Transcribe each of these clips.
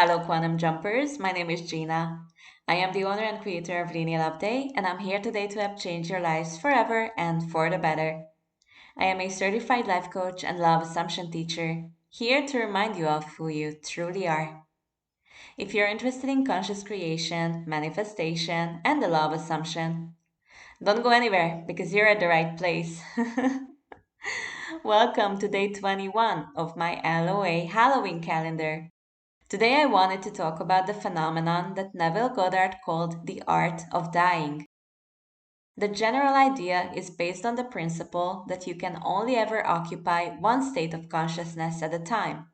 Hello, Quantum Jumpers. My name is Gina. I am the owner and creator of LeniaLoveday, and I'm here today to help change your lives forever and for the better. I am a certified life coach and law of assumption teacher, here to remind you of who you truly are. If you're interested in conscious creation, manifestation, and the law of assumption, don't go anywhere because you're at the right place. Welcome to day 21 of my LOA Halloween calendar. Today I wanted to talk about the phenomenon that Neville Goddard called the art of dying. The general idea is based on the principle that you can only ever occupy one state of consciousness at a time.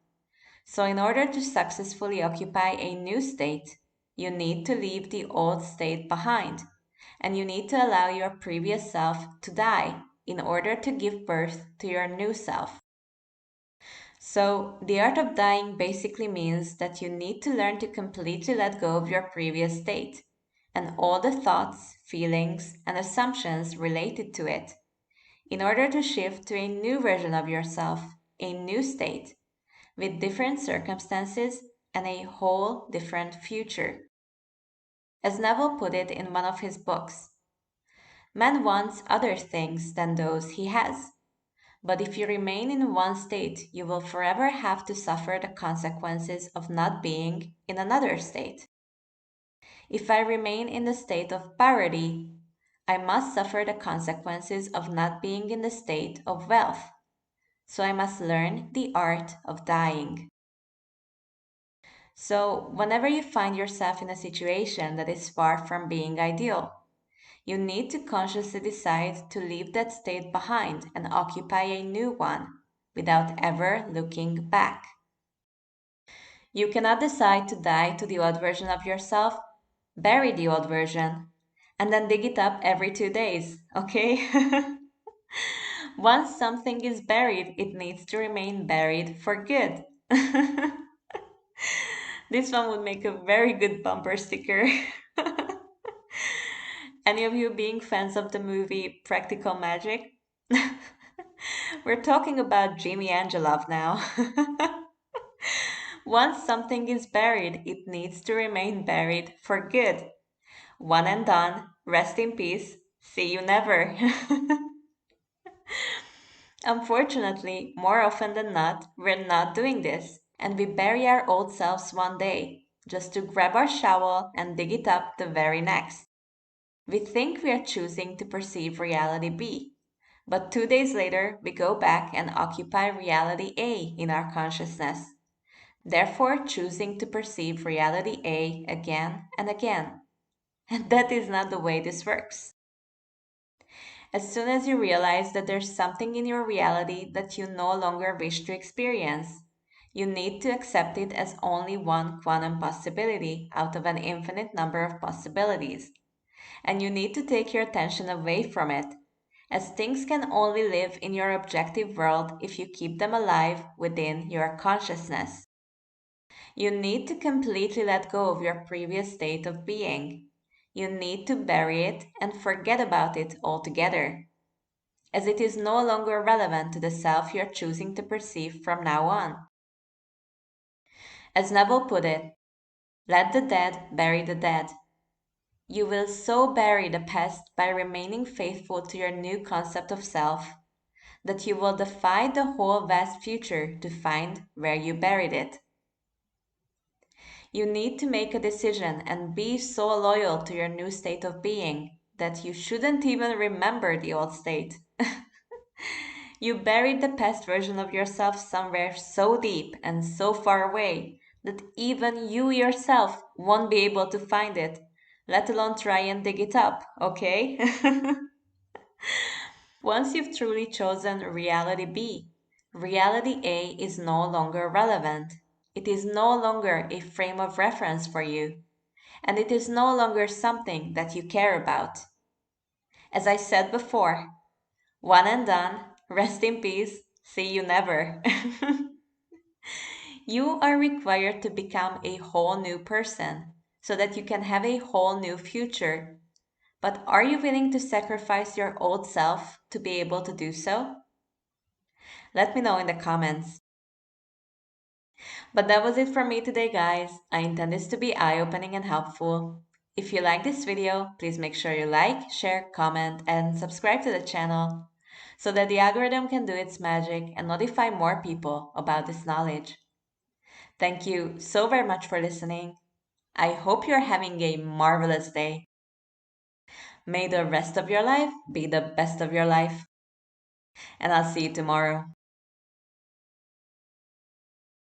So in order to successfully occupy a new state, you need to leave the old state behind, and you need to allow your previous self to die in order to give birth to your new self. So, the art of dying basically means that you need to learn to completely let go of your previous state and all the thoughts, feelings, and assumptions related to it in order to shift to a new version of yourself, a new state, with different circumstances and a whole different future. As Neville put it in one of his books, man wants other things than those he has. But if you remain in one state, you will forever have to suffer the consequences of not being in another state. If I remain in the state of poverty, I must suffer the consequences of not being in the state of wealth. So I must learn the art of dying. So, whenever you find yourself in a situation that is far from being ideal, you need to consciously decide to leave that state behind and occupy a new one without ever looking back. You cannot decide to die to the old version of yourself, bury the old version, and then dig it up every 2 days, okay? Once something is buried, it needs to remain buried for good. This one would make a very good bumper sticker. Any of you being fans of the movie Practical Magic? We're talking about Jimmy Angelov now. Once something is buried, it needs to remain buried for good. One and done. Rest in peace. See you never. Unfortunately, more often than not, we're not doing this, and we bury our old selves one day, just to grab our shovel and dig it up the very next. We think we are choosing to perceive reality B, but 2 days later we go back and occupy reality A in our consciousness, therefore choosing to perceive reality A again and again. And that is not the way this works. As soon as you realize that there's something in your reality that you no longer wish to experience, you need to accept it as only one quantum possibility out of an infinite number of possibilities. And you need to take your attention away from it, as things can only live in your objective world if you keep them alive within your consciousness. You need to completely let go of your previous state of being. You need to bury it and forget about it altogether, as it is no longer relevant to the self you're choosing to perceive from now on. As Neville put it, let the dead bury the dead. You will so bury the past by remaining faithful to your new concept of self that you will defy the whole vast future to find where you buried it. You need to make a decision and be so loyal to your new state of being that you shouldn't even remember the old state. You buried the past version of yourself somewhere so deep and so far away that even you yourself won't be able to find it, let alone try and dig it up, okay? Once you've truly chosen reality B, reality A is no longer relevant. It is no longer a frame of reference for you, and it is no longer something that you care about. As I said before, one and done, rest in peace, see you never. You are required to become a whole new person so that you can have a whole new future. But are you willing to sacrifice your old self to be able to do so? Let me know in the comments. But that was it from me today, guys. I intend this to be eye-opening and helpful. If you like this video, please make sure you like, share, comment, and subscribe to the channel so that the algorithm can do its magic and notify more people about this knowledge. Thank you so very much for listening. I hope you're having a marvelous day. May the rest of your life be the best of your life. And I'll see you tomorrow.